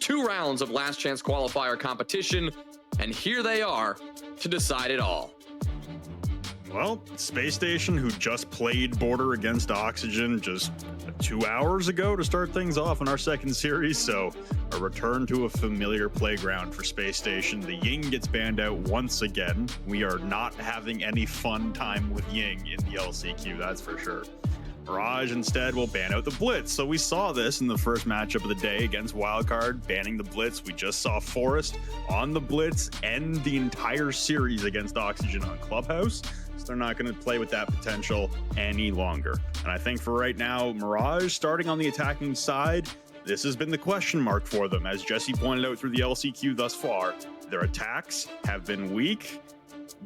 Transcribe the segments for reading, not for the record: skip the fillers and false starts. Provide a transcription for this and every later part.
2 rounds of last chance qualifier competition, and here they are to decide it all. Well, Space Station, who just played Border against Oxygen just 2 hours ago to start things off in our second series, so a return to a familiar playground for Space Station. The Ying gets banned out once again. We are not having any fun time with Ying in the LCQ, that's for sure. Mirage instead will ban out the Blitz. So we saw this in the first matchup of the day against Wildcard, banning the Blitz. We just saw Forest on the Blitz end the entire series against Oxygen on Clubhouse. So they're not going to play with that potential any longer. And I think for right now, Mirage starting on the attacking side, this has been the question mark for them. As Jesse pointed out through the LCQ thus far, their attacks have been weak.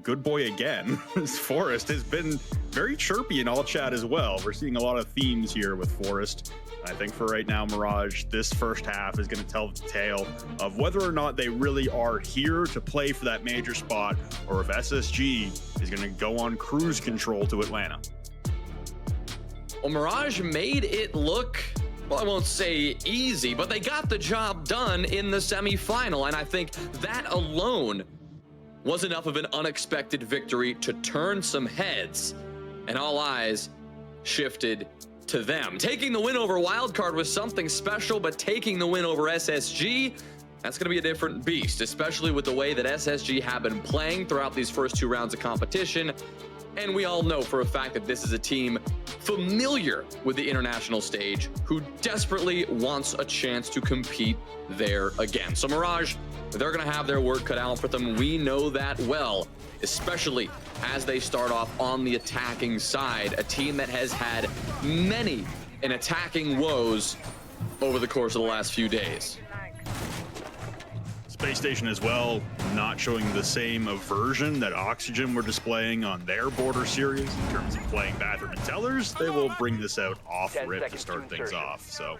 Good boy again. Forest has been very chirpy in all chat as well. We're seeing a lot of themes here with Forest. I think for right now, Mirage, this first half is going to tell the tale of whether or not they really are here to play for that major spot, or if SSG is going to go on cruise control to Atlanta. Well, Mirage made it look, well, I won't say easy, but they got the job done in the semifinal, and I think that alone was enough of an unexpected victory to turn some heads, and all eyes shifted to them. Taking the win over Wildcard was something special, but taking the win over SSG, that's going to be a different beast, especially with the way that SSG have been playing throughout these first 2 rounds of competition. And we all know for a fact that this is a team familiar with the international stage who desperately wants a chance to compete there again. So Mirage, they're going to have their work cut out for them. We know that well, especially as they start off on the attacking side, a team that has had many attacking woes over the course of the last few days. Space Station as well, not showing the same aversion that Oxygen were displaying on their Border series in terms of playing Bathroom and Tellers. They will bring this out off rip to start things off. So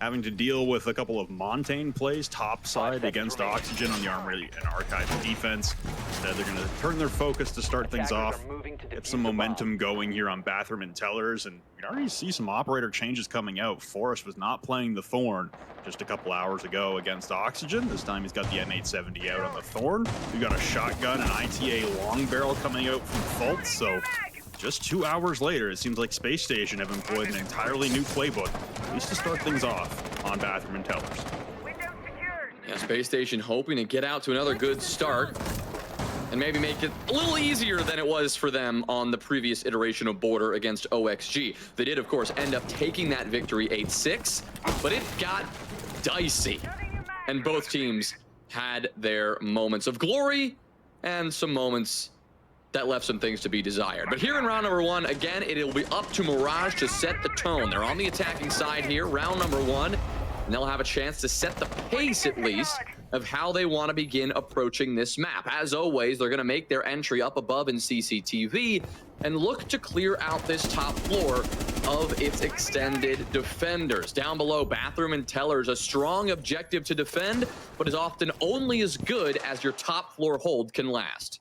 having to deal with a couple of Montaigne plays top side against Oxygen on the Armory and Archive defense. Instead, they're going to turn their focus to start things off, get some momentum going here on Bathroom and Tellers, and you can already see some operator changes coming out. Forrest was not playing the Thorn just a couple hours ago against Oxygen. This time he's got the M870 out on the Thorn. We got a shotgun and ITA long barrel coming out from Fault, so just 2 hours later, it seems like Space Station have employed an entirely new playbook, at least to start things off on Bathroom and Tellers. Yeah, Space Station hoping to get out to another good start and maybe make it a little easier than it was for them on the previous iteration of Border against OXG. They did, of course, end up taking that victory 8-6, but it got dicey. And both teams had their moments of glory and some moments that left some things to be desired. But here in round number 1, again, it'll be up to Mirage to set the tone. They're on the attacking side here, round number 1, and they'll have a chance to set the pace, at least, of how they want to begin approaching this map. As always, they're going to make their entry up above in CCTV and look to clear out this top floor of its extended defenders. Down below, Bathroom and Tellers, a strong objective to defend, but is often only as good as your top floor hold can last.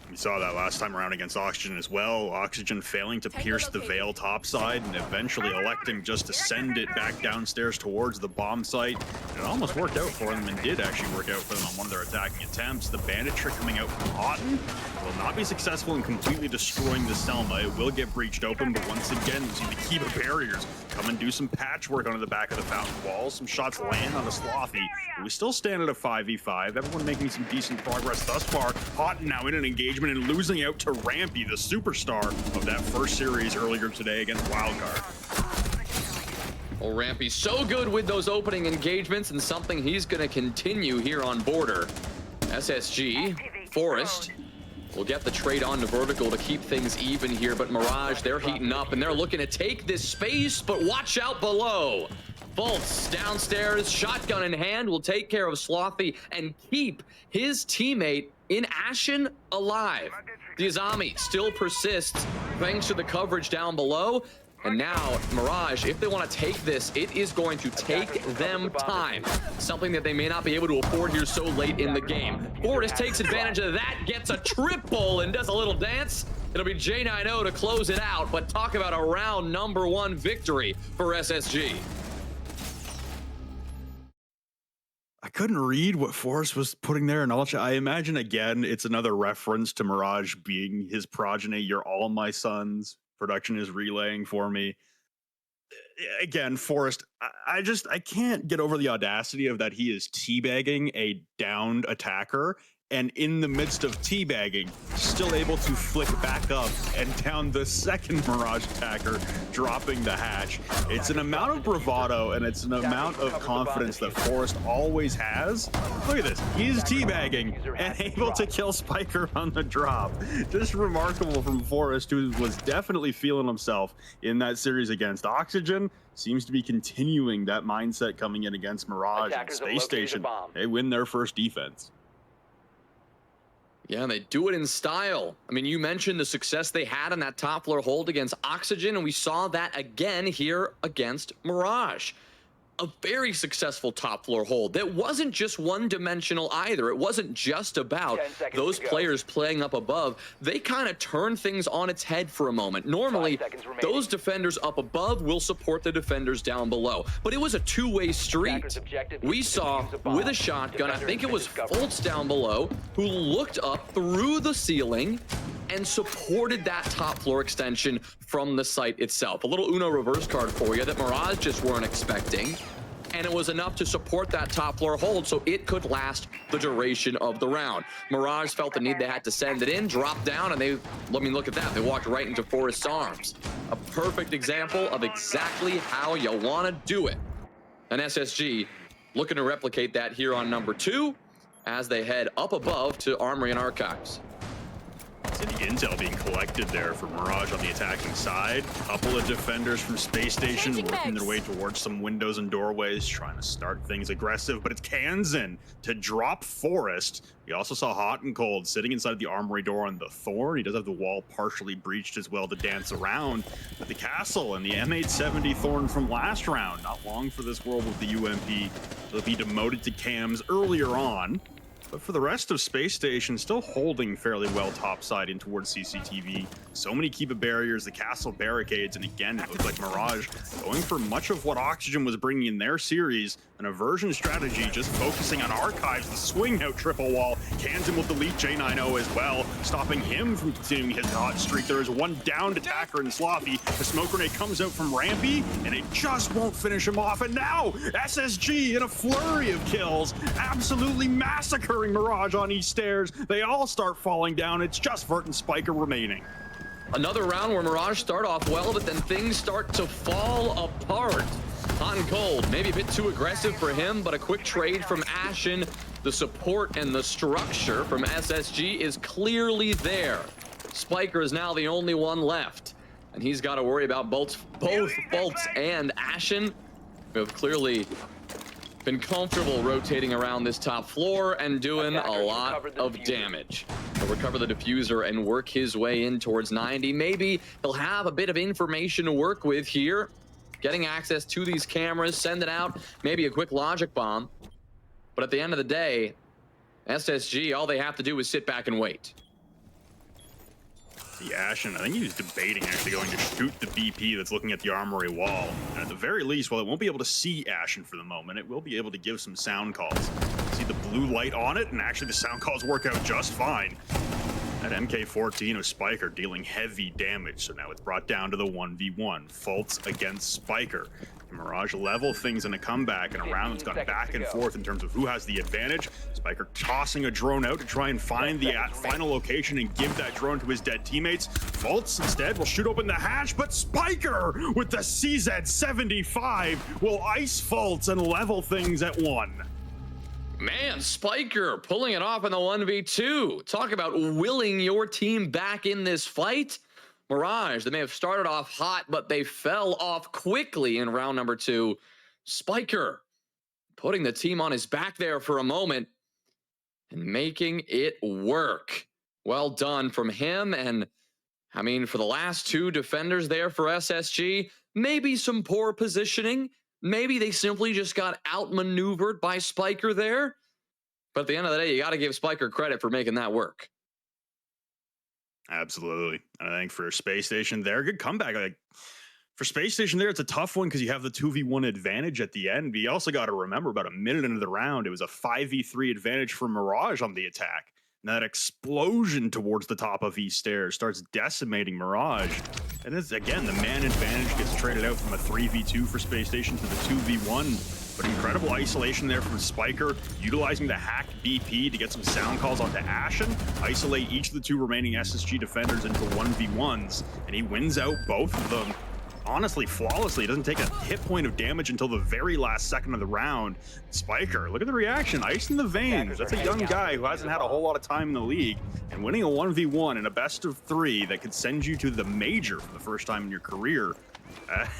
We saw that last time around against Oxygen as well. Oxygen failing to pierce the Veil topside and eventually electing just to send it back downstairs towards the bomb site. It almost worked out for them and did actually work out for them on one of their attacking attempts. The bandit trick coming out from Otten will not be successful in completely destroying the Selma. It will get breached open, but once again, we see the Kiba barriers come and do some patchwork onto the back of the fountain wall. Some shots land on the Slothy, but we still stand at a 5v5. Everyone making some decent progress thus far. Otten now in an engagement and losing out to Rampy, the superstar of that first series earlier today against Wildcard. Well, Rampy's so good with those opening engagements, and something he's going to continue here on Border. SSG, Forest, will get the trade on to Vertical to keep things even here, but Mirage, they're heating up, and they're looking to take this space, but watch out below. Bolts downstairs, shotgun in hand, will take care of Slothy and keep his teammate in Ashen alive. The Azami still persists thanks to the coverage down below. And now, Mirage, if they want to take this, it is going to take them time. Something that they may not be able to afford here so late in the game. Fortis takes advantage of that, gets a triple, and does a little dance. It'll be J90 to close it out, but talk about a round number 1 victory for SSG. I couldn't read what Forrest was putting there in Ultra. I imagine again it's another reference to Mirage being his progeny. You're all my sons. Production is relaying for me. Again, Forrest, I can't get over the audacity of that he is teabagging a downed attacker, and in the midst of teabagging, still able to flick back up and down the second Mirage attacker, dropping the hatch. It's an amount of bravado and it's an amount of confidence that Forrest always has. Look at this, he's teabagging and able to kill Spiker on the drop. Just remarkable from Forrest, who was definitely feeling himself in that series against Oxygen. Seems to be continuing that mindset coming in against Mirage and Space Station. They win their first defense. Yeah, they do it in style. I mean, you mentioned the success they had on that top floor hold against Oxygen, and we saw that again here against Mirage. A very successful top floor hold that wasn't just one-dimensional either. It wasn't just about those players playing up above. They kind of turn things on its head for a moment. Normally, those defenders up above will support the defenders down below. But it was a two-way street. We saw with a shotgun, I think it was Fultz down below, who looked up through the ceiling and supported that top floor extension from the site itself. A little Uno reverse card for you that Mirage just weren't expecting. And it was enough to support that top floor hold so it could last the duration of the round. Mirage felt the need they had to send it in, drop down, and look at that. They walked right into Forrest's arms. A perfect example of exactly how you want to do it. And SSG looking to replicate that here on number 2 as they head up above to Armory and Archives. See the intel being collected there for Mirage on the attacking side. A couple of defenders from Space Station working their way towards some windows and doorways, trying to start things aggressive, but it's Kansan to drop Forrest. We also saw Hot and Cold sitting inside the armory door on the Thorn. He does have the wall partially breached as well to dance around. But the castle and the M870 Thorn from last round, not long for this world with the UMP. He'll be demoted to cams earlier on. But for the rest of Space Station, still holding fairly well topside in towards CCTV. So many Kiva barriers, the castle barricades, and again, it looked like Mirage going for much of what Oxygen was bringing in their series, an aversion strategy, just focusing on Archives, the swing out triple wall. Kansan will delete J90 as well, stopping him from continuing his hot streak. There is one downed attacker in Sloppy. The smoke grenade comes out from Rampy, and it just won't finish him off. And now, SSG in a flurry of kills, absolutely massacring Mirage on East Stairs. They all start falling down. It's just Vert and Spiker remaining. Another round where Mirage start off well, but then things start to fall apart. Hot and Cold, maybe a bit too aggressive for him, but a quick trade from Ashen. The support and the structure from SSG is clearly there. Spiker is now the only one left, and he's got to worry about both Fultz and Ashen, who have clearly been comfortable rotating around this top floor and doing a lot of damage. He'll recover the diffuser and work his way in towards 90. Maybe he'll have a bit of information to work with here. Getting access to these cameras, send it out, maybe a quick logic bomb. But at the end of the day, SSG, all they have to do is sit back and wait. The Ashen, I think he was debating actually going to shoot the BP that's looking at the armory wall. And at the very least, while it won't be able to see Ashen for the moment, it will be able to give some sound calls. See the blue light on it, and actually the sound calls work out just fine. That MK14 of Spiker dealing heavy damage, so now it's brought down to the 1v1. Fultz against Spiker. Mirage level things in a comeback, and a round that's gone back and forth in terms of who has the advantage. Spiker tossing a drone out to try and find the final location and give that drone to his dead teammates. Fultz instead will shoot open the hatch, but Spiker with the CZ75 will ice Fultz and level things at 1. Man, Spiker pulling it off in the 1v2. Talk about willing your team back in this fight. Mirage, they may have started off hot, but they fell off quickly in round number 2. Spiker putting the team on his back there for a moment and making it work. Well done from him. And I mean, for the last 2 defenders there for SSG, maybe some poor positioning. Maybe they simply just got outmaneuvered by Spiker there. But at the end of the day, you got to give Spiker credit for making that work. Absolutely. I think for Space Station there, good comeback. Like, For Space Station there, it's a tough one because you have the 2v1 advantage at the end. But you also got to remember about a minute into the round, it was a 5v3 advantage for Mirage on the attack. And that explosion towards the top of East Stairs starts decimating Mirage. And it's, again, the man advantage gets traded out from a 3v2 for Space Station to the 2v1. But incredible isolation there from Spiker, utilizing the hack BP to get some sound calls onto Ashen, isolate each of the two remaining SSG defenders into 1v1s, and he wins out both of them. Honestly, flawlessly. He doesn't take a hit point of damage until the very last second of the round. Spiker, look at the reaction. Ice in the veins. That's a young guy who hasn't had a whole lot of time in the league. And winning a 1v1 in a best of 3 that could send you to the major for the first time in your career.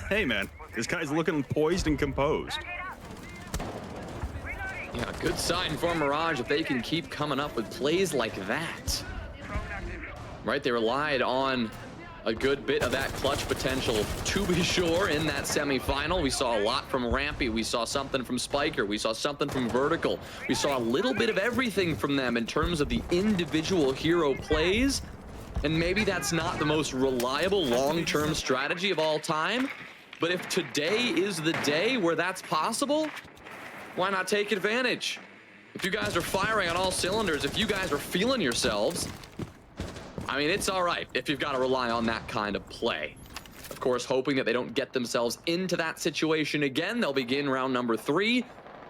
Hey, man, this guy's looking poised and composed. Yeah, good sign for Mirage if they can keep coming up with plays like that. Right, they relied on a good bit of that clutch potential, to be sure, in that semifinal. We saw a lot from Rampy. We saw something from Spiker. We saw something from Vertical. We saw a little bit of everything from them in terms of the individual hero plays. And maybe that's not the most reliable long-term strategy of all time. But if today is the day where that's possible, why not take advantage? If you guys are firing on all cylinders, if you guys are feeling yourselves, I mean, it's all right if you've got to rely on that kind of play. Of course, hoping that they don't get themselves into that situation again, they'll begin round number 3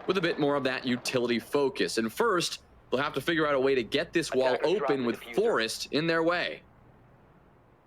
with a bit more of that utility focus. And first, they'll have to figure out a way to get this wall open with Forest in their way.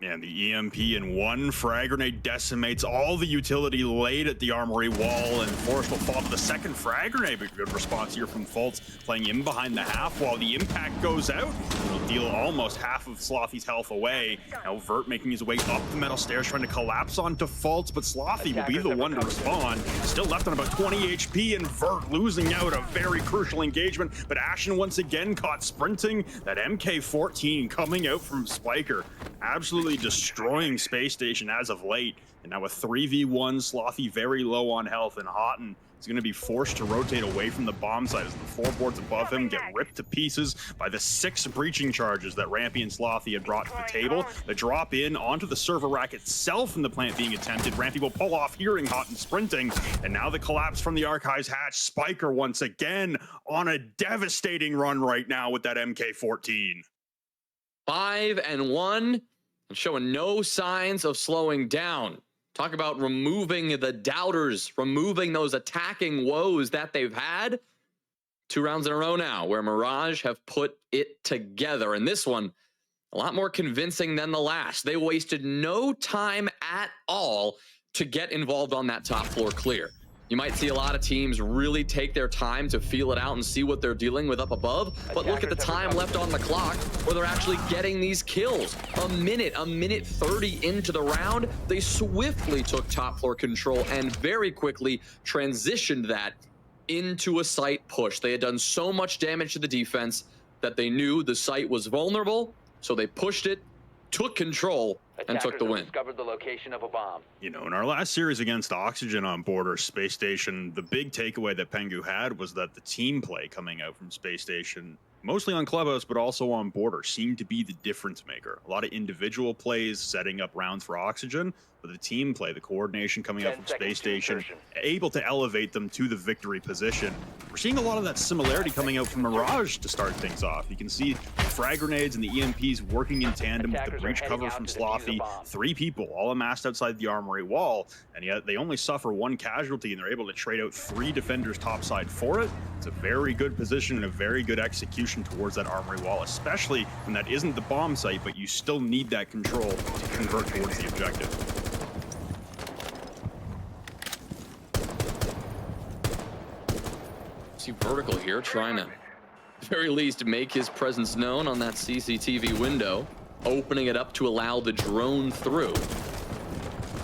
And the EMP in one frag grenade decimates all the utility laid at the armory wall, and Forrest will fall to the second frag grenade. But good response here from Fultz, playing in behind the half while the impact goes out. It'll deal almost half of Slothy's health away. Now Vert making his way up the metal stairs, trying to collapse onto Fultz, but Slothy will be the one to respond. Still left on about 20 HP, and Vert losing out a very crucial engagement. But Ashen once again caught sprinting. That MK14 coming out from Spiker, absolutely destroying Space Station as of late. And now a 3v1, Slothy very low on health, and Houghton is going to be forced to rotate away from the bomb site as the 4 boards above him get ripped to pieces by the 6 breaching charges that Rampy and Slothy had brought to the table. The drop in onto the server rack itself and the plant being attempted. Rampy will pull off, hearing Houghton sprinting, and now the collapse from the Archives hatch. Spiker once again on a devastating run right now with that MK14. 5-1. Showing no signs of slowing down. Talk about removing the doubters, removing those attacking woes that they've had. 2 rounds in a row now where Mirage have put it together. And this one, a lot more convincing than the last. They wasted no time at all to get involved on that top floor clear. You might see a lot of teams really take their time to feel it out and see what they're dealing with up above. But look at the time left on the clock where they're actually getting these kills. A minute 30 into the round, they swiftly took top floor control and very quickly transitioned that into a site push. They had done so much damage to the defense that they knew the site was vulnerable, so they pushed it, took control, and took the win. Discovered the location of a bomb. You know, in our last series against Oxygen on Border Space Station, the big takeaway that Pengu had was that the team play coming out from Space Station, mostly on Clubhouse, but also on Border, seemed to be the difference maker. A lot of individual plays setting up rounds for Oxygen, but the team play, the coordination coming out from Space Station, able to elevate them to the victory position. We're seeing a lot of that similarity coming out from Mirage to start things off. You can see the frag grenades and the EMPs working in tandem with the breach cover from Slothy. 3 people all amassed outside the armory wall, and yet they only suffer 1 casualty, and they're able to trade out 3 defenders topside for it. It's a very good position and a very good execution towards that armory wall, especially when that isn't the bomb site, but you still need that control to convert towards the objective. See Vertical here trying to, at the very least, make his presence known on that CCTV window, opening it up to allow the drone through.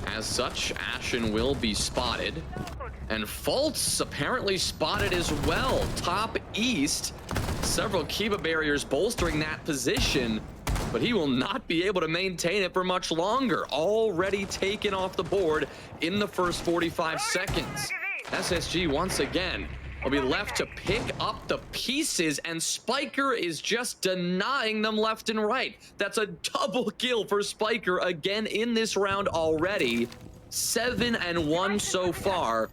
As such, Ashen will be spotted, and Fultz apparently spotted as well. Top east, several Kiba barriers bolstering that position, but he will not be able to maintain it for much longer. Already taken off the board in the first 45 seconds. SSG once again will be left to pick up the pieces, and Spiker is just denying them left and right. That's a double kill for Spiker again in this round already. 7-1 so far.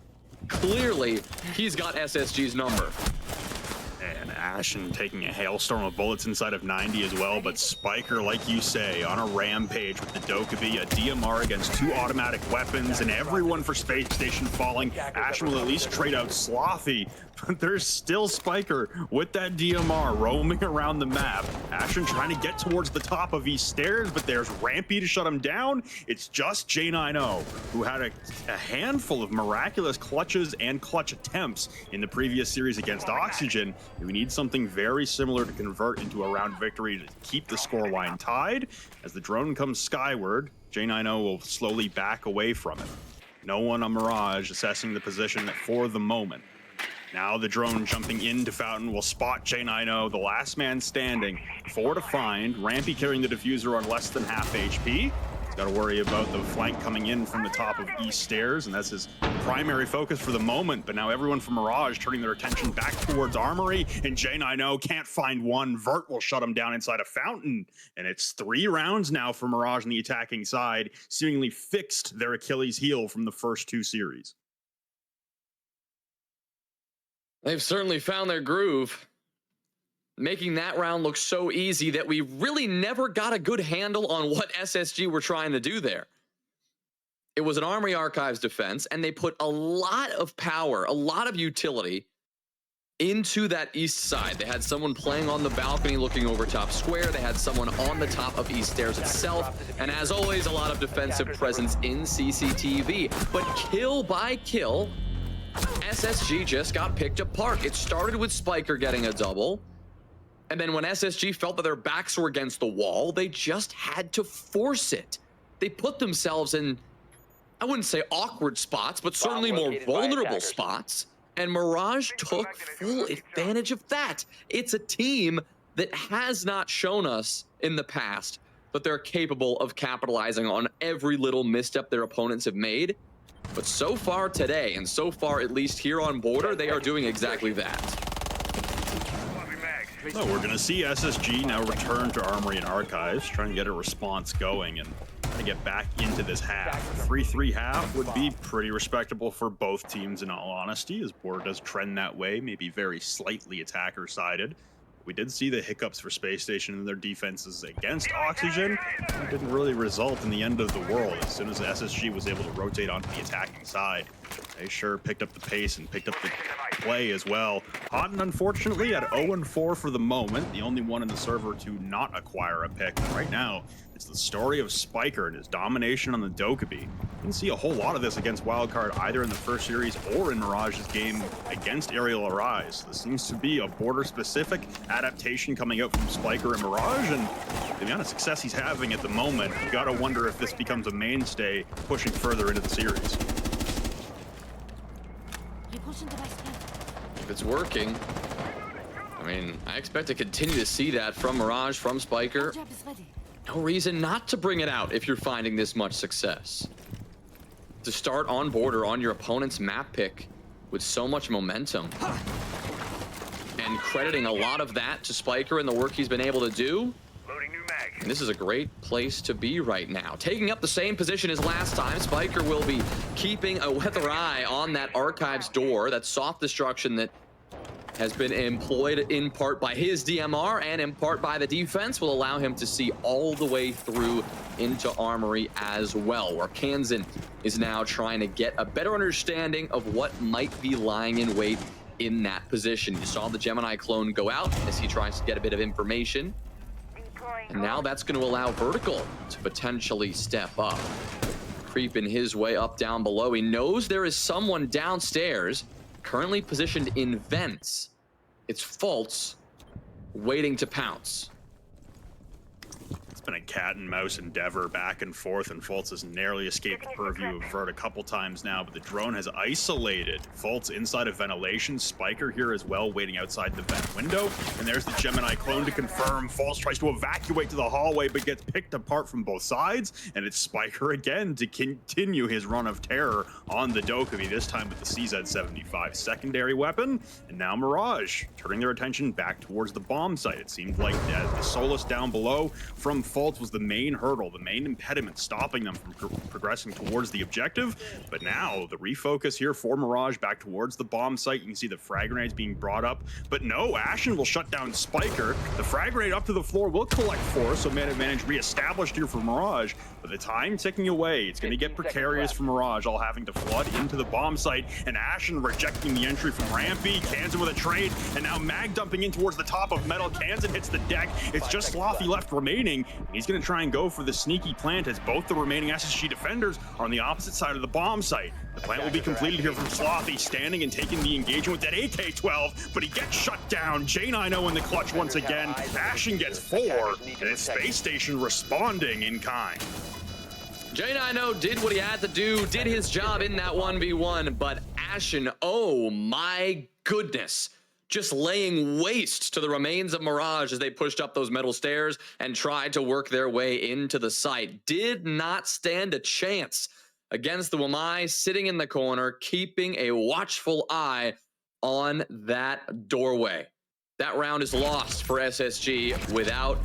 Clearly, he's got SSG's number. And Ashen taking a hailstorm of bullets inside of 90 as well, but Spiker, like you say, on a rampage with the Dokkaebi, a DMR against 2 automatic weapons, and everyone for Space Station falling. Ashen will at least trade out Slothy, but there's still Spiker with that DMR roaming around the map. Ashen trying to get towards the top of East Stairs, but there's Rampy to shut him down. It's just J90, who had a handful of miraculous clutches and clutch attempts in the previous series against Oxygen. We need something very similar to convert into a round victory to keep the scoreline tied. As the drone comes skyward, J90 will slowly back away from it. No one on Mirage assessing the position for the moment. Now the drone jumping into Fountain will spot J90, the last man standing. 4 to find. Rampy carrying the diffuser on less than half HP. He's got to worry about the flank coming in from the top of East Stairs, and that's his primary focus for the moment. But now everyone from Mirage turning their attention back towards Armory, and J90 can't find one. Vert will shut him down inside a Fountain. And it's 3 rounds now for Mirage on the attacking side, seemingly fixed their Achilles heel from the first 2 series. They've certainly found their groove, making that round look so easy that we really never got a good handle on what SSG were trying to do there. It was an Armory Archives defense, and they put a lot of power, a lot of utility into that east side. They had someone playing on the balcony looking over top square. They had someone on the top of East Stairs itself. And as always, a lot of defensive presence in CCTV. But kill by kill, SSG just got picked apart. It started with Spiker getting a double. And then when SSG felt that their backs were against the wall, they just had to force it. They put themselves in, I wouldn't say awkward spots, but certainly more vulnerable spots. And Mirage took full advantage of that. It's a team that has not shown us in the past that they're capable of capitalizing on every little misstep their opponents have made. But so far today, and so far at least here on Border, they are doing exactly that. So we're going to see SSG now return to Armory and Archives, trying to get a response going and try to get back into this half. 3-3 half would be pretty respectable for both teams in all honesty, as Border does trend that way, maybe very slightly attacker-sided. We did see the hiccups for Space Station in their defenses against Oxygen. It didn't really result in the end of the world. As soon as SSG was able to rotate onto the attacking side, they sure picked up the pace and picked up the play as well. Houghton, unfortunately, at 0-4 for the moment, the only one in the server to not acquire a pick. And right now, it's the story of Spiker and his domination on the Dokkaebi. You didn't see a whole lot of this against Wildcard either in the first series or in Mirage's game against Aerial Arise. This seems to be a Border-specific adaptation coming out from Spiker and Mirage, and the amount of success he's having at the moment, you gotta wonder if this becomes a mainstay pushing further into the series. If it's working, I mean, I expect to continue to see that from Mirage, from Spiker. No reason not to bring it out if you're finding this much success. To start on Border on your opponent's map pick with so much momentum. And crediting a lot of that to Spiker and the work he's been able to do. And this is a great place to be right now. Taking up the same position as last time, Spiker will be keeping a weather eye on that Archives door, that soft destruction that has been employed in part by his DMR and in part by the defense, will allow him to see all the way through into Armory as well, where Kansan is now trying to get a better understanding of what might be lying in wait in that position. You saw the Gemini clone go out as he tries to get a bit of information. And now that's going to allow Vertical to potentially step up. Creeping his way up down below. He knows there is someone downstairs, currently positioned in vents. It's Fultz, waiting to pounce. It's been a cat and mouse endeavor back and forth, and Fultz has narrowly escaped the purview of Vert a couple times now, but the drone has isolated Fultz inside of ventilation. Spiker here as well, waiting outside the vent window. And there's the Gemini clone to confirm. Fultz tries to evacuate to the hallway, but gets picked apart from both sides. And it's Spiker again to continue his run of terror on the Dokkaebi, this time with the CZ-75 secondary weapon. And now Mirage turning their attention back towards the bomb site. It seemed like the Solus down below from Fultz was the main hurdle, the main impediment stopping them from progressing towards the objective. But now the refocus here for Mirage back towards the bomb site. You can see the frag grenades being brought up, but no, Ashen will shut down Spiker. The frag grenade up to the floor will collect force, so man advantage reestablished here for Mirage. But the time ticking away, it's going to get precarious for Mirage, all having to flood into the bomb site, and Ashen rejecting the entry from Rampy. Kansan with a trade, and now Mag dumping in towards the top of Metal. Kansan hits the deck. It's just Slothy left remaining. He's going to try and go for the sneaky plant as both the remaining SSG defenders are on the opposite side of the bomb site. The plant will be completed here from Slothy, standing and taking the engagement with that AK-12, but he gets shut down. J90 in the clutch once again. Ashen gets 4, and it's Space Station responding in kind. J90 did what he had to do, did his job in that 1v1, but Ashen, oh my goodness, just laying waste to the remains of Mirage as they pushed up those metal stairs and tried to work their way into the site. Did not stand a chance against the Wamai, sitting in the corner, keeping a watchful eye on that doorway. That round is lost for SSG without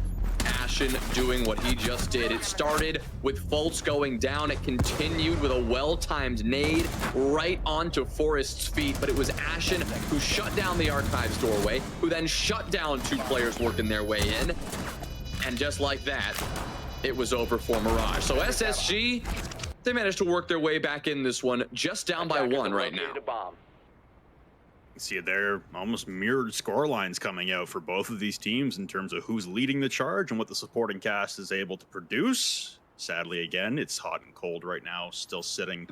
Ashen doing what he just did. It started with Fultz going down. It continued with a well-timed nade right onto Forrest's feet, but it was Ashen who shut down the Archives doorway, who then shut down 2 players working their way in. And just like that, it was over for Mirage. So SSG, they managed to work their way back in this one, just down by 1 right now. See it there, almost mirrored score lines coming out for both of these teams in terms of who's leading the charge and what the supporting cast is able to produce. Sadly, again, it's hot and cold right now, still sitting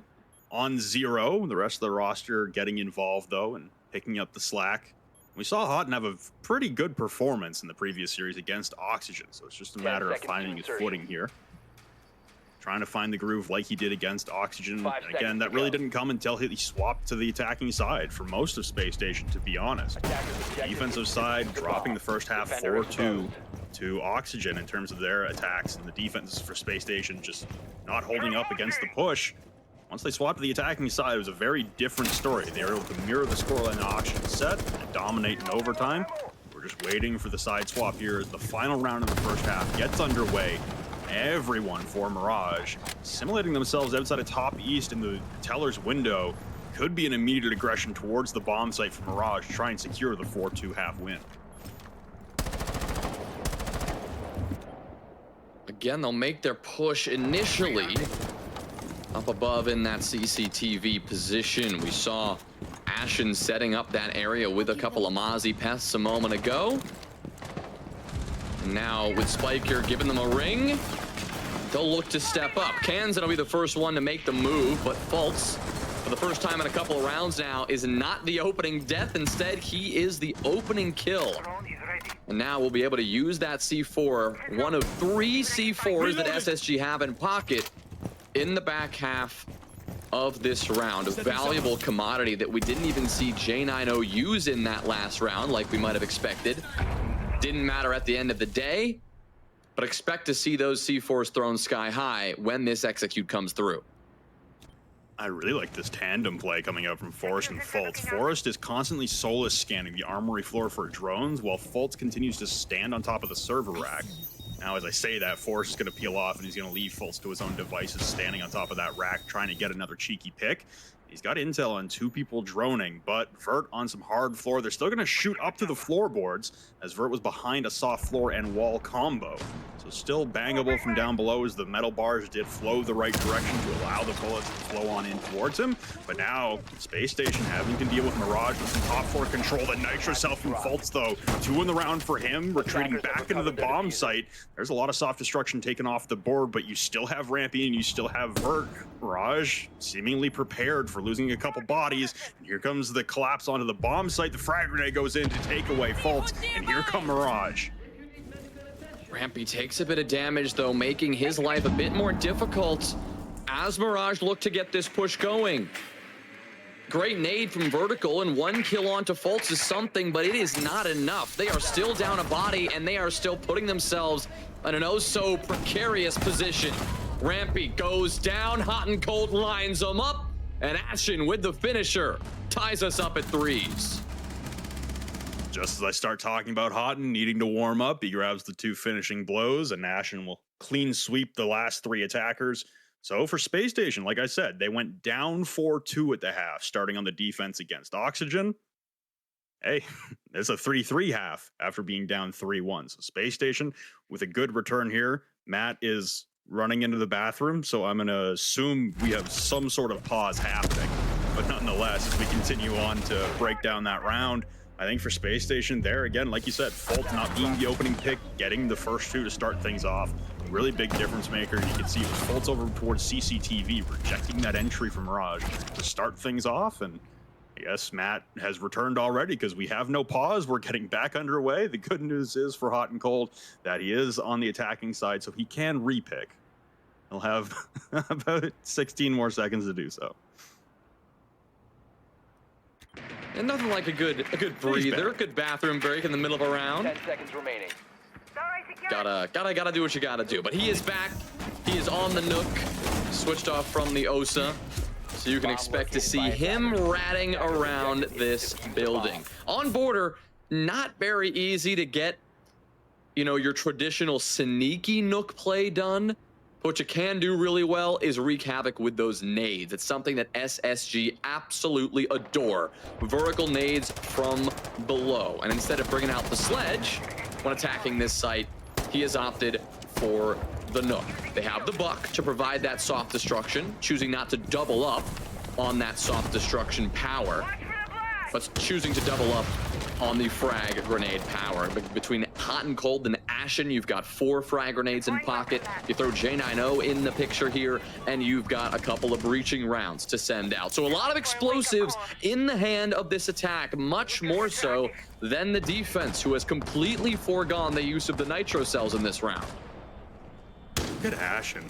on 0. The rest of the roster getting involved, though, and picking up the slack. We saw Houghton have a pretty good performance in the previous series against Oxygen, so it's just a matter of finding his footing here. Trying to find the groove like he did against Oxygen. And again, that really didn't come until he swapped to the attacking side for most of Space Station, to be honest. Defensive side dropping the first half 4-2 to Oxygen in terms of their attacks, and the defense for Space Station just not holding up against the push. Once they swapped to the attacking side, it was a very different story. They were able to mirror the scoreline Oxygen set and dominate in overtime. We're just waiting for the side swap here as the final round of the first half gets underway. Everyone for Mirage simulating themselves outside of top east in the teller's window. Could be an immediate aggression towards the bomb site for Mirage to try and secure the 4-2 half win. Again, they'll make their push initially up above in that CCTV position. We saw Ashen setting up that area with a couple of Mozzie pests a moment ago. Now with Spiker giving them a ring, they'll look to step up. Kansan will be the first one to make the move, but Fultz, for the first time in a couple of rounds now, is not the opening death. Instead, he is the opening kill. And now we'll be able to use that C4, one of 3 C4s that SSG have in pocket, in the back half of this round. A valuable commodity that we didn't even see J90 use in that last round like we might have expected. Didn't matter at the end of the day, but expect to see those C4s thrown sky high when this execute comes through. I really like this tandem play coming out from Forrest and Fultz. Forrest is constantly solace scanning the armory floor for drones, while Fultz continues to stand on top of the server rack. Now, as I say that, Forrest is going to peel off and he's going to leave Fultz to his own devices, standing on top of that rack, trying to get another cheeky pick. He's got intel on 2 people droning, but Vert on some hard floor. They're still going to shoot up to the floorboards, as Vert was behind a soft floor and wall combo. So still bangable from down below, as the metal bars did flow the right direction to allow the bullets to flow on in towards him. But now, Space Station having to deal with Mirage with some top floor control. The Nitro self from Fultz, though. 2 in the round for him, retreating back into the bomb site. There's a lot of soft destruction taken off the board, but you still have Rampy and you still have Vert. Mirage seemingly prepared for losing a couple bodies. And here comes the collapse onto the bomb site. The frag grenade goes in to take away Fultz, and here come Mirage. Rampy takes a bit of damage, though, making his life a bit more difficult as Mirage look to get this push going. Great nade from Vertical, and 1 kill onto Fultz is something, but it is not enough. They are still down a body, and they are still putting themselves in an oh-so-precarious position. Rampy goes down, hot and cold lines them up, and Ashen with the finisher ties us up at 3s. Just as I start talking about Houghton needing to warm up, he grabs the 2 finishing blows, and Ashen will clean sweep the last 3 attackers. So for Space Station, like I said, they went down 4-2 at the half, starting on the defense against Oxygen. Hey, it's a 3-3 half after being down 3-1. So Space Station with a good return here. Matt is running into the bathroom, so I'm going to assume we have some sort of pause happening. But nonetheless, as we continue on to break down that round, I think for Space Station there, again, like you said, Folt not being the opening pick, getting the first 2 to start things off. Really big difference maker. You can see Folt's over towards CCTV, rejecting that entry from Mirage to start things off. And I guess Matt has returned already because we have no pause. We're getting back underway. The good news is for Hot and Cold that he is on the attacking side, so he can repick. He'll have about 16 more seconds to do so. And nothing like a good breather, a good bathroom break in the middle of a round. 10 seconds remaining. Gotta do what you gotta do. But he is back. He is on the Nook, switched off from the Osa. So you can expect to see him ratting around this building. On border, not very easy to get, you know, your traditional sneaky Nook play done. What you can do really well is wreak havoc with those nades. It's something that SSG absolutely adore. Vertical nades from below. And instead of bringing out the sledge when attacking this site, he has opted for the Nook. They have the Buck to provide that soft destruction, choosing not to double up on that soft destruction power, but choosing to double up on the frag grenade power. Between Hot and Cold and Ashen, you've got 4 frag grenades in pocket. You throw J90 in the picture here, and you've got a couple of breaching rounds to send out. So a lot of explosives in the hand of this attack, much more so than the defense, who has completely foregone the use of the nitro cells in this round. Look at Ashen.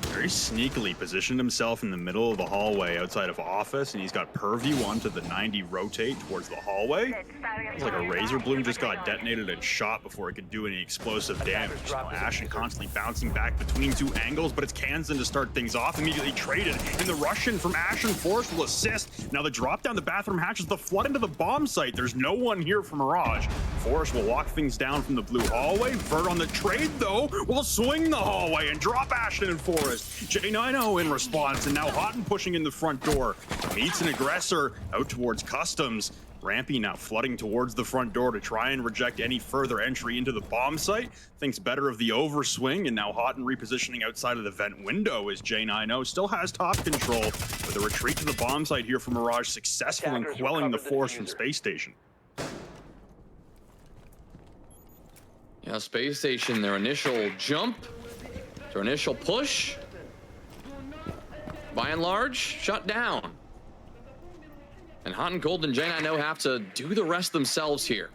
Very sneakily positioned himself in the middle of the hallway outside of office, and he's got purview onto the 90 rotate towards the hallway. It's like a razor bloom just got detonated and shot before it could do any explosive damage. Now Ashen constantly bouncing back between 2 angles, but it's Kansan to start things off, immediately traded. And the Russian from Ashen Force will assist. Now the drop down the bathroom hatches, the flood into the bomb site. There's no one here for Mirage. Force will walk things down from the blue hallway. Vert on the trade, though, will swing the hallway and drop Ashen and Forest. J90 in response, and now Houghton pushing in the front door. Meets an aggressor out towards Customs. Rampy now flooding towards the front door to try and reject any further entry into the bomb site. Thinks better of the overswing, and now Houghton repositioning outside of the vent window as J90 still has top control, with a retreat to the bomb site here from Mirage successful in quelling the force from Space Station. Yeah, Space Station, their initial jump, their initial push, by and large, shut down. And Hot and Cold and J90 have to do the rest themselves here.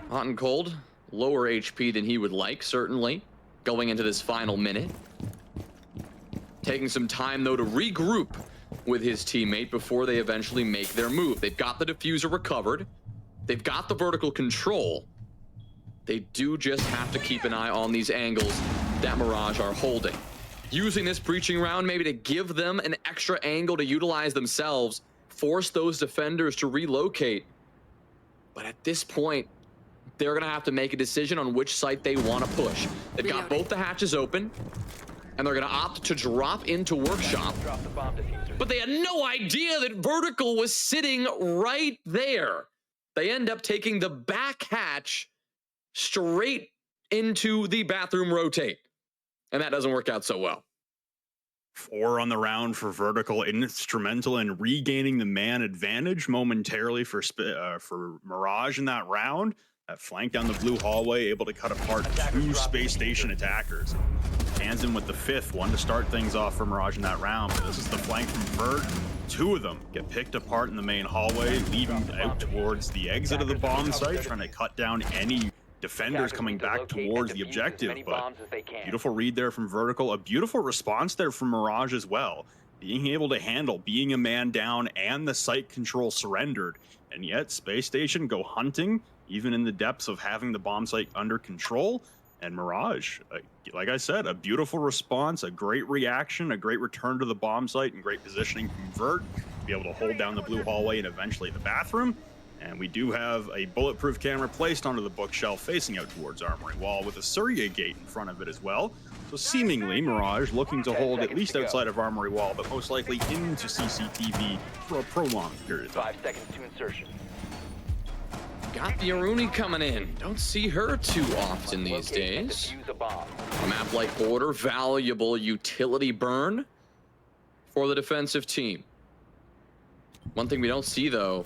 Hot and Cold, lower HP than he would like, certainly, going into this final minute. Taking some time, though, to regroup with his teammate before they eventually make their move. They've got the diffuser recovered. They've got the vertical control. They do just have to keep an eye on these angles that Mirage are holding. Using this breaching round maybe to give them an extra angle to utilize themselves, force those defenders to relocate. But at this point, they're gonna have to make a decision on which site they want to push. They've got both the hatches open, and they're gonna opt to drop into Workshop. But they had no idea that Vertical was sitting right there. They end up taking the back hatch straight into the bathroom rotate. And that doesn't work out so well. 4 on the round for Vertical, instrumental in regaining the man advantage momentarily for Mirage in that round. That flank down the blue hallway, able to cut apart 2 Space Station attackers. Kansan with the 5th one to start things off for Mirage in that round. But this is the flank from Vert. 2 of them get picked apart in the main hallway, leading out towards the exit of the bomb site, trying to cut down any defenders coming back towards the objective. But beautiful read there from Vertical, a beautiful response there from Mirage as well, being able to handle being a man down and the site control surrendered. And yet Space Station go hunting even in the depths of having the bomb site under control. And Mirage, like I said, a beautiful response, a great reaction, a great return to the bomb site, and great positioning from Vert to be able to hold down the blue hallway and eventually the bathroom. And we do have a bulletproof camera placed onto the bookshelf facing out towards Armory Wall with a Surya gate in front of it as well. So seemingly Mirage looking to hold at least outside of Armory Wall, but most likely into CCTV for a prolonged period. 5 seconds to insertion. Got the Aruni coming in. Don't see her too often these days. A map like Border, valuable utility burn for the defensive team. One thing we don't see though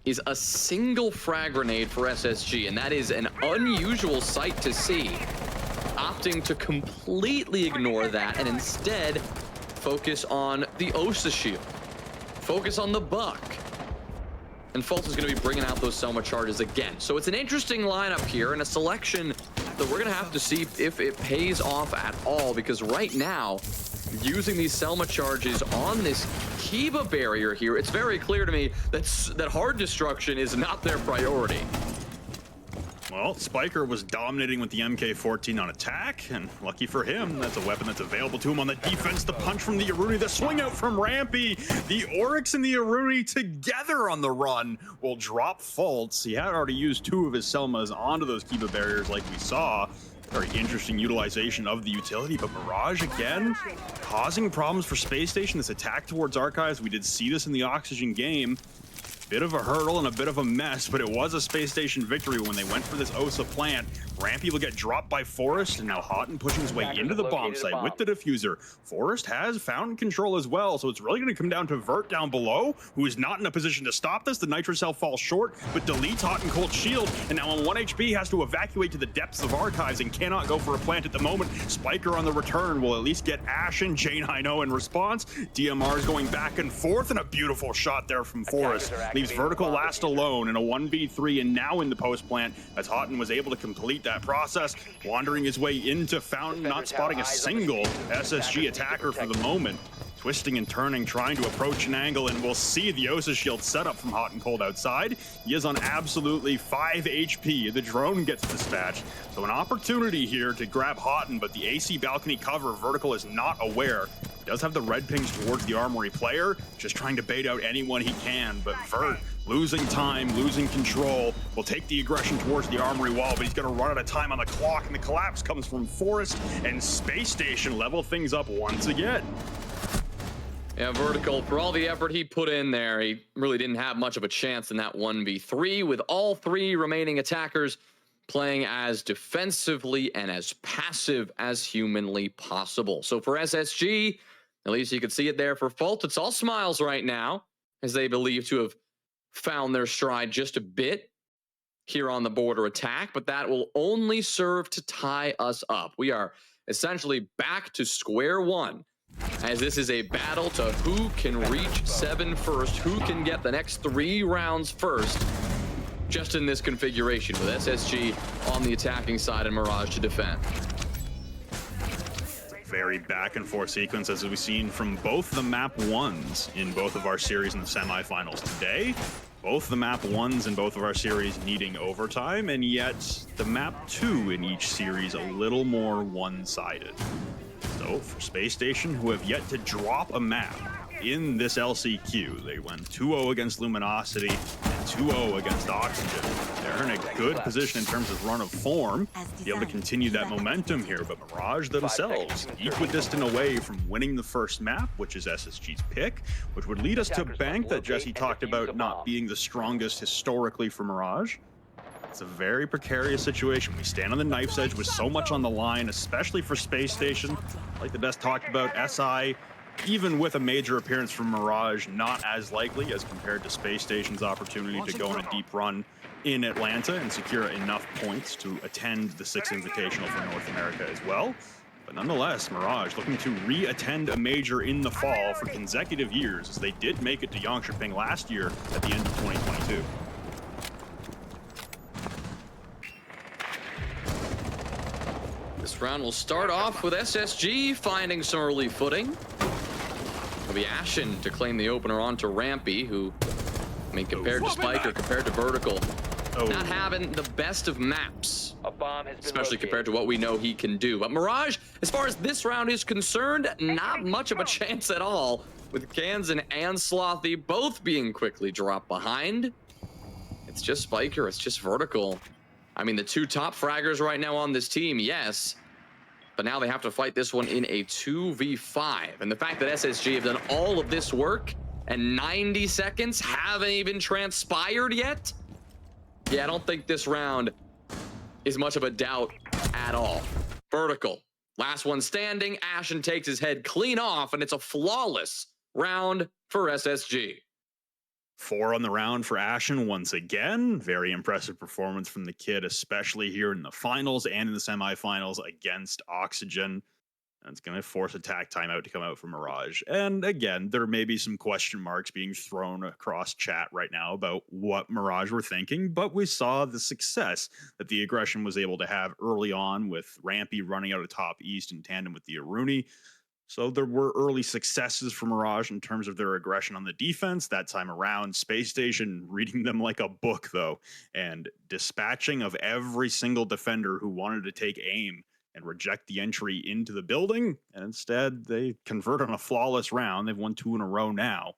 is a single frag grenade for SSG, and that is an unusual sight to see. Opting to completely ignore that and instead focus on the Osa shield. Focus on the buck. And Fultz is going to be bringing out those Selma charges again. So it's an interesting lineup here and a selection that we're going to have to see if it pays off at all, because right now, using these Selma charges on this Kiba barrier here, it's very clear to me that hard destruction is not their priority. Well, Spiker was dominating with the MK14 on attack, and lucky for him, that's a weapon that's available to him on the defense. The punch from the Aruni, the swing out from Rampy. The Oryx and the Aruni together on the run will drop Fultz. He had already used 2 of his Selmas onto those Kiba barriers like we saw. Very interesting utilization of the utility, but Mirage again causing problems for Space Station. This attack towards Archives, we did see this in the Oxygen game. Bit of a hurdle and a bit of a mess, but it was a Space Station victory when they went for this Osa plant. Rampy will get dropped by Forrest, and now Houghton pushing his way into the bomb site with the diffuser. Forrest has found control as well, so it's really going to come down to Vert down below, who is not in a position to stop this. The Nitro Cell falls short, but deletes Houghton Cold Shield, and now on 1 HP has to evacuate to the depths of Archives and cannot go for a plant at the moment. Spiker on the return will at least get Ash and Jane Hino in response. DMR is going back and forth, and a beautiful shot there from Forrest. Leaves Vertical last alone in a 1v3 and now in the post plant as Houghton was able to complete that process, wandering his way into Fountain, not spotting a single SSG attacker for the moment. Twisting and turning, trying to approach an angle, and we'll see the Osa shield set up from Hot and Cold outside. He is on absolutely 5 HP. The drone gets dispatched. So an opportunity here to grab Houghton, but the AC balcony cover, Vertical is not aware. He does have the red pings towards the Armory player, just trying to bait out anyone he can, but Vert losing time, losing control, will take the aggression towards the Armory wall, but he's gonna run out of time on the clock, and the collapse comes from Forrest, and Space Station level things up once again. Yeah, Vertical, for all the effort he put in there, he really didn't have much of a chance in that 1v3, with all 3 remaining attackers playing as defensively and as passive as humanly possible. So for SSG, at least you could see it there for Fultz. It's all smiles right now, as they believe to have found their stride just a bit here on the border attack, but that will only serve to tie us up. We are essentially back to square one, as this is a battle to who can reach 7 first, who can get the next 3 rounds first, just in this configuration, with SSG on the attacking side and Mirage to defend. Very back and forth sequence, as we've seen from both the map 1s in both of our series in the semifinals today. Both the map 1s in both of our series needing overtime, and yet the map 2 in each series a little more one-sided. So for Space Station, who have yet to drop a map in this LCQ, they went 2-0 against Luminosity and 2-0 against Oxygen. They're in a good position in terms of run of form, be able to continue that momentum here, but Mirage themselves equidistant away from winning the first map, which is SSG's pick, which would lead us to Bank that Jesse talked about not being the strongest historically for Mirage. It's a very precarious situation. We stand on the knife's edge with so much on the line, especially for Space Station. Like the best talked about, SI, even with a major appearance from Mirage, not as likely as compared to Space Station's opportunity to go on a deep run in Atlanta and secure enough points to attend the 6th Invitational for North America as well. But nonetheless, Mirage looking to re-attend a major in the fall for consecutive years, as they did make it to Yangtze last year at the end of 2022. This round will start off with SSG finding some early footing. It'll be Ashen to claim the opener onto Rampy, who, I mean, compared to Spiker, compared to Vertical, not having the best of maps, especially compared to what we know he can do. But Mirage, as far as this round is concerned, not much of a chance at all, with Kansan and Slothy both being quickly dropped behind. It's just Spiker, it's just Vertical. I mean, the two top fraggers right now on this team, yes, but now they have to fight this one in a 2v5. And the fact that SSG have done all of this work and 90 seconds haven't even transpired yet, yeah, I don't think this round is much of a doubt at all. Vertical, last one standing. Ashen takes his head clean off, and it's a flawless round for SSG. 4 on the round for Ashen once again. Very impressive performance from the kid, especially here in the finals and in the semifinals against Oxygen. And it's going to force attack timeout to come out for Mirage. And again, there may be some question marks being thrown across chat right now about what Mirage were thinking, but we saw the success that the aggression was able to have early on with Rampy running out of top east in tandem with the Aruni. So there were early successes for Mirage in terms of their aggression on the defense. That time around, Space Station reading them like a book, though, and dispatching of every single defender who wanted to take aim and reject the entry into the building. And instead, they convert on a flawless round. They've won 2 in a row now.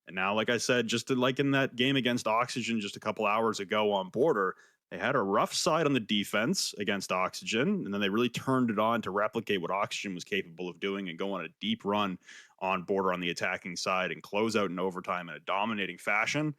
And now, like I said, just like in that game against Oxygen just a couple hours ago on Border, they had a rough side on the defense against Oxygen, and then they really turned it on to replicate what Oxygen was capable of doing and go on a deep run on Border on the attacking side and close out in overtime in a dominating fashion.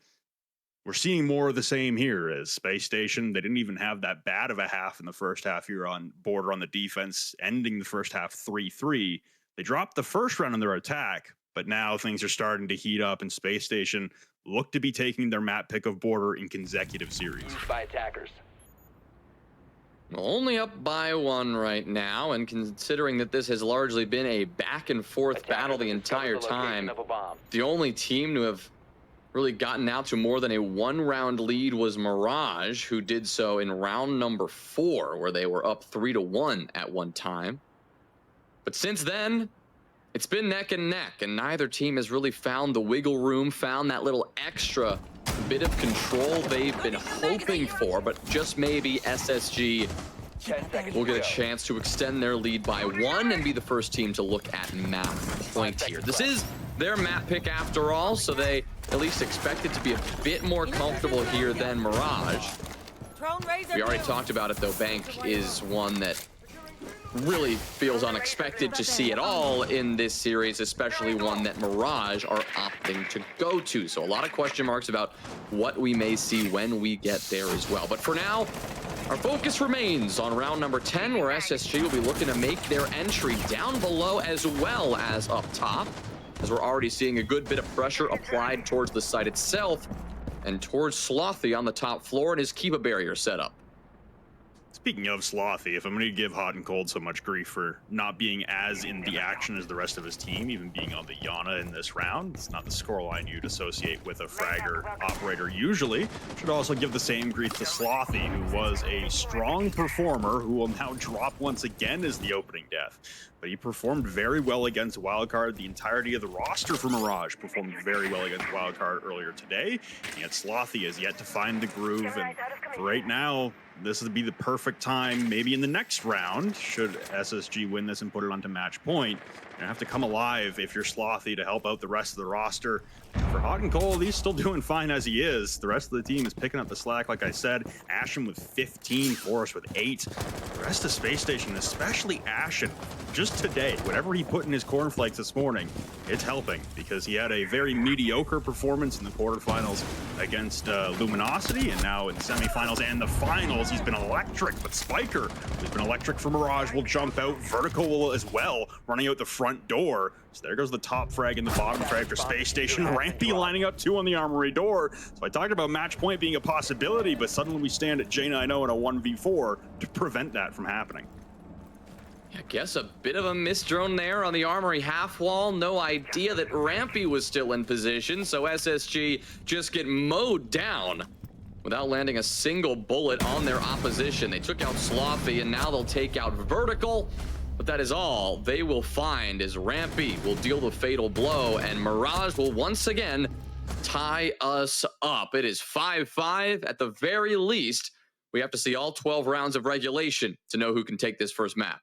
We're seeing more of the same here as Space Station. They didn't even have that bad of a half in the first half here on Border on the defense, ending the first half 3-3. They dropped the first round on their attack, but now things are starting to heat up, and Space Station look to be taking their map pick of Border in consecutive series. By attackers. Only up by 1 right now, and considering that this has largely been a back and forth battle the entire time, the only team to have really gotten out to more than a 1-round lead was Mirage, who did so in round number 4, where they were up 3-1 at one time. But since then, it's been neck and neck, and neither team has really found the wiggle room, found that little extra bit of control they've been hoping for, but just maybe SSG will get a chance to extend their lead by 1 and be the first team to look at map point here. This is their map pick after all, so they at least expect it to be a bit more comfortable here than Mirage. We already talked about it though. Bank is one that really feels unexpected to see at all in this series, especially one that Mirage are opting to go to. So a lot of question marks about what we may see when we get there as well. But for now, our focus remains on round number 10, where SSG will be looking to make their entry down below as well as up top, as we're already seeing a good bit of pressure applied towards the site itself and towards Slothy on the top floor and his Kiva barrier setup. Speaking of Slothy, if I'm going to give Hot and Cold so much grief for not being as in the action as the rest of his team, even being on the Yana in this round, it's not the scoreline you'd associate with a fragger operator usually. Should also give the same grief to Slothy, who was a strong performer who will now drop once again as the opening death. But he performed very well against Wildcard. The entirety of the roster for Mirage performed very well against Wildcard earlier today. And yet Slothy has yet to find the groove, and for right now, this would be the perfect time, maybe in the next round, should SSG win this and put it onto match point. You're gonna have to come alive if you're Slothy to help out the rest of the roster. For Hot and Cold, he's still doing fine as he is. The rest of the team is picking up the slack, like I said. Ashen with 15, Forest with 8. The rest of Space Station, especially Ashen, just today, whatever he put in his cornflakes this morning, it's helping, because he had a very mediocre performance in the quarterfinals against Luminosity, and now in the semifinals and the finals, he's been electric. But Spiker, who's been electric for Mirage, will jump out. Vertical will as well, running out the front door. So there goes the top frag and the bottom frag for Space Station. Rampy lining up 2 on the armory door. So I talked about match point being a possibility, but suddenly we stand at J90 in a 1v4 to prevent that from happening. I guess a bit of a miss drone there on the armory half wall. No idea that Rampy was still in position, so SSG just get mowed down without landing a single bullet on their opposition. They took out Slothy, and now they'll take out Vertical. But that is all they will find, as Rampy will deal the fatal blow, and Mirage will once again tie us up. It is 5-5 at the very least. We have to see all 12 rounds of regulation to know who can take this first map.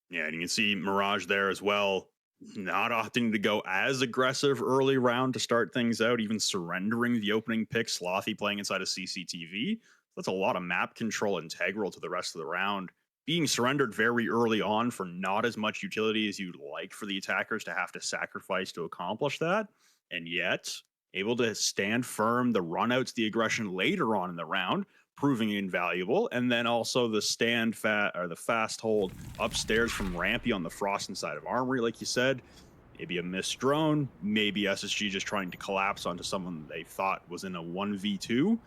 Yeah, and you can see Mirage there as well. not opting to go as aggressive early round to start things out, even surrendering the opening pick, Slothy playing inside of CCTV. That's a lot of map control integral to the rest of the round. Being surrendered very early on for not as much utility as you'd like for the attackers to have to sacrifice to accomplish that, and yet able to stand firm, the runouts, the aggression later on in the round, proving invaluable, and then also the the fast hold upstairs from Rampy on the Frost side of Armory, like you said. Maybe a missed drone, maybe SSG just trying to collapse onto someone they thought was in a 1v2.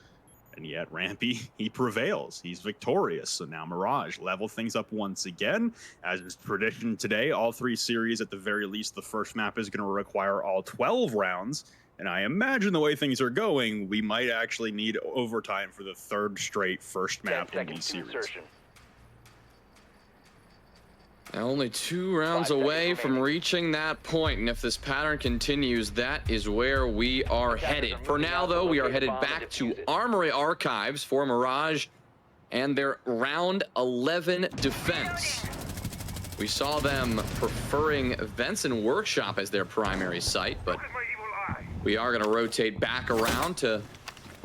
And yet Rampy, he prevails. He's victorious. So now Mirage level things up once again. As is tradition today, all 3 series, at the very least, the first map is going to require all 12 rounds. And I imagine the way things are going, we might actually need overtime for the 3rd straight first map in these series. Only 2 rounds away from reaching that point, and if this pattern continues, that is where we are headed. For now, though, we are headed back to Armory Archives for Mirage and their round 11 defense. We saw them preferring Vents and Workshop as their primary site, but we are going to rotate back around to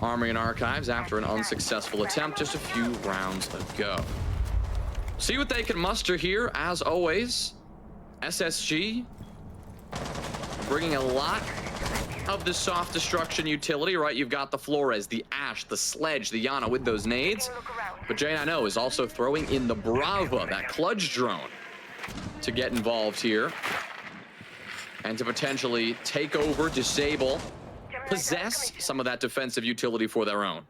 Armory and Archives after an unsuccessful attempt just a few rounds ago. See what they can muster here, as always. SSG bringing a lot of the soft destruction utility, right? You've got the Flores, the Ash, the Sledge, the Yana with those nades. But J9O is also throwing in the Brava, that Kludge drone, to get involved here. And to potentially take over, disable, possess some of that defensive utility for their own.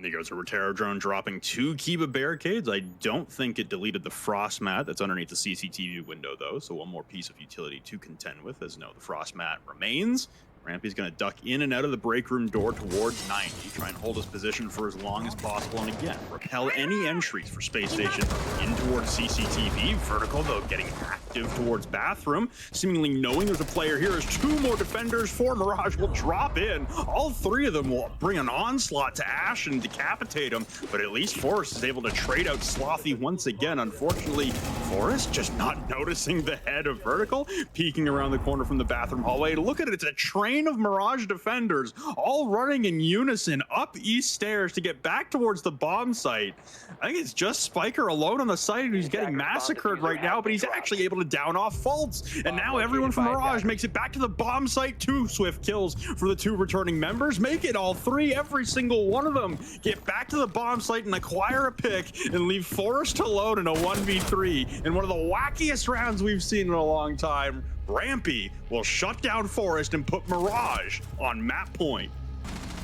There goes a Rotero drone dropping 2 Kiba barricades. I don't think it deleted the Frost mat that's underneath the CCTV window, though. So one more piece of utility to contend with, as no, the Frost mat remains. Rampy's going to duck in and out of the break room door towards 90, try and hold his position for as long as possible, and again, repel any entries for Space Station in towards CCTV. Vertical, though, getting active towards bathroom, seemingly knowing there's a player here as 2 more defenders for Mirage will drop in. All 3 of them will bring an onslaught to Ash and decapitate him, but at least Forrest is able to trade out Slothy once again. Unfortunately, Forrest just not noticing the head of Vertical, peeking around the corner from the bathroom hallway. Look at it, it's a train of Mirage defenders all running in unison up east stairs to get back towards the bomb site. I think it's just Spiker alone on the site who's getting massacred right now, but he's actually able to down off Fultz. And now everyone from Mirage makes it back to the bomb site. 2 swift kills for the 2 returning members. Make it all 3, every single one of them. Get back to the bomb site and acquire a pick and leave Forrest alone in a 1v3 in one of the wackiest rounds we've seen in a long time. Rampy will shut down Forest and put Mirage on map point.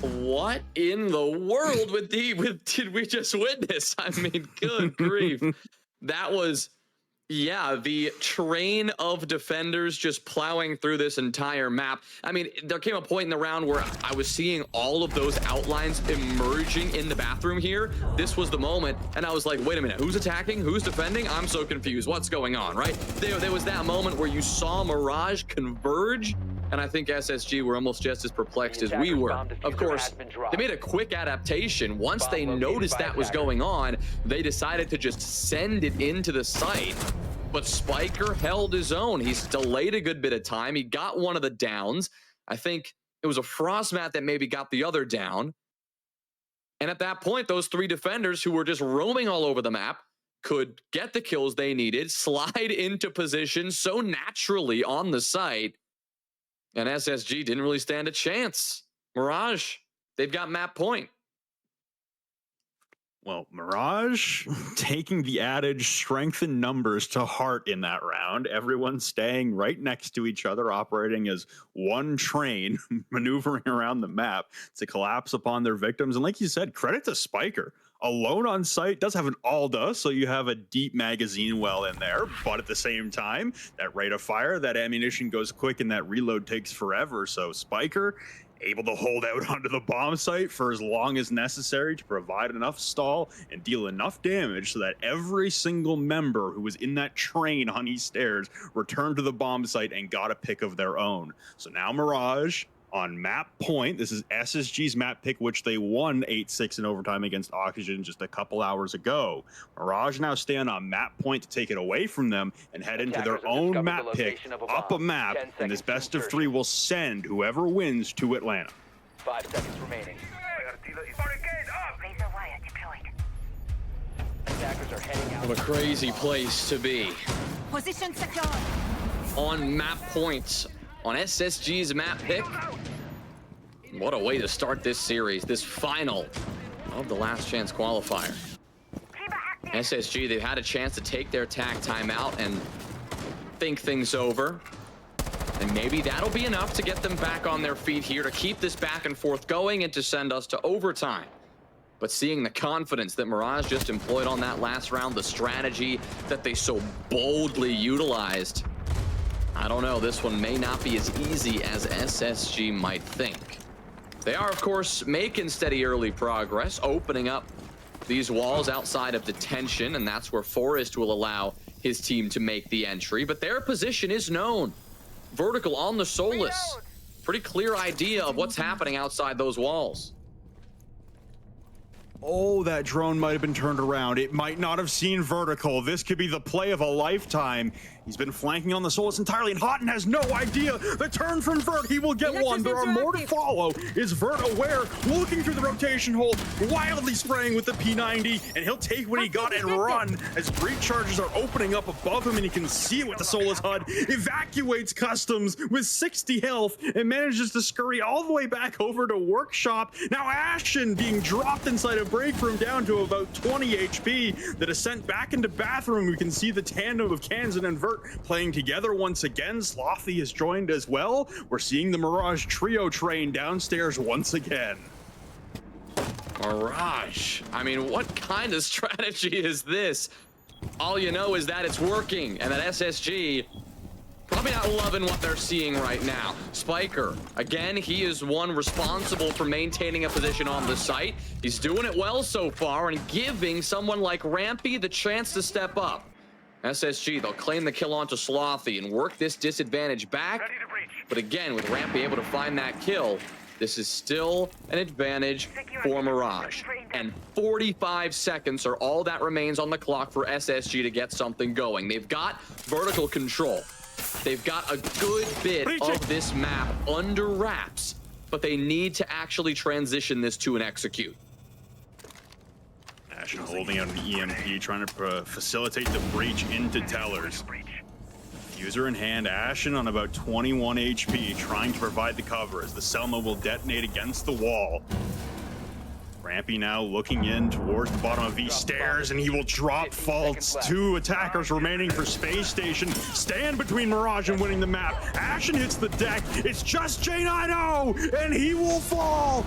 What in the world did we just witness? I mean, good grief. That was, yeah, the train of defenders just plowing through this entire map. I mean, there came a point in the round where I was seeing all of those outlines emerging in the bathroom here. This was the moment, and I was like, wait a minute, who's attacking? Who's defending? I'm so confused. What's going on, right? There was that moment where you saw Mirage converge, and I think SSG were almost just as perplexed as we were. Of course, they made a quick adaptation. Once they noticed that was going on, they decided to just send it into the site. But Spiker held his own. He's delayed a good bit of time. He got one of the downs. I think it was a Frost mat that maybe got the other down. And at that point, those 3 defenders who were just roaming all over the map could get the kills they needed, slide into position so naturally on the site. And SSG didn't really stand a chance. Mirage, they've got map point. Well, Mirage taking the adage strength in numbers to heart in that round. Everyone staying right next to each other, operating as one train, maneuvering around the map to collapse upon their victims. And like you said, credit to Spiker. Alone on site, does have an Alda, so you have a deep magazine well in there, but at the same time, that rate of fire, that ammunition goes quick and that reload takes forever. So Spiker able to hold out onto the bomb site for as long as necessary to provide enough stall and deal enough damage so that every single member who was in that train on East Stairs returned to the bomb site and got a pick of their own. So now Mirage on map point. This is SSG's map pick, which they won 8-6 in overtime against Oxygen just a couple hours ago. Mirage now stand on map point to take it away from them and head into their own map pick up a map, and this best of 3 will send whoever wins to Atlanta. 5 seconds remaining. Attackers are heading out. What a crazy place to be. Position secure. On map points, on SSG's map pick. What a way to start this series, this final of the last chance qualifier. SSG, they've had a chance to take their tag time out and think things over. And maybe that'll be enough to get them back on their feet here to keep this back and forth going and to send us to overtime. But seeing the confidence that Mirage just employed on that last round, the strategy that they so boldly utilized, I don't know, this one may not be as easy as SSG might think. They are, of course, making steady early progress, opening up these walls outside of detention, and that's where Forrest will allow his team to make the entry. But their position is known. Vertical on the Solus. Pretty clear idea of what's happening outside those walls. Oh, that drone might have been turned around. It might not have seen Vertical. This could be the play of a lifetime. He's been flanking on the Solus entirely, and Houghton has no idea. The turn from Vert, he will get one. There are more to follow. Is Vert aware? Looking through the rotation hole, wildly spraying with the P90, and he'll take what he got and run as breach charges are opening up above him, and he can see it with the Solus HUD. Evacuates Customs with 60 health and manages to scurry all the way back over to Workshop. Now Ashen being dropped inside a break room down to about 20 HP. The descent back into bathroom. We can see the tandem of Kansan and Vert playing together once again. Slothy has joined as well. We're seeing the Mirage trio train downstairs once again. Mirage. I mean, what kind of strategy is this? All you know is that it's working, and that SSG probably not loving what they're seeing right now. Spiker, again, he is one responsible for maintaining a position on the site. He's doing it well so far and giving someone like Rampy the chance to step up. SSG, they'll claim the kill onto Slothy and work this disadvantage back. But again, with Rampy able to find that kill, this is still an advantage for Mirage. And 45 seconds are all that remains on the clock for SSG to get something going. They've got vertical control. They've got a good bit of this map under wraps, but they need to actually transition this to an execute. Ashen holding out an EMP, trying to facilitate the breach into Tellers. User in hand, Ashen on about 21 HP, trying to provide the cover as the Selma will detonate against the wall. Rampy now looking in towards the bottom of these stairs, and he will drop faults. 2 attackers remaining for Space Station. Stand between Mirage and winning the map. Ashen hits the deck. It's just J90, and he will fall.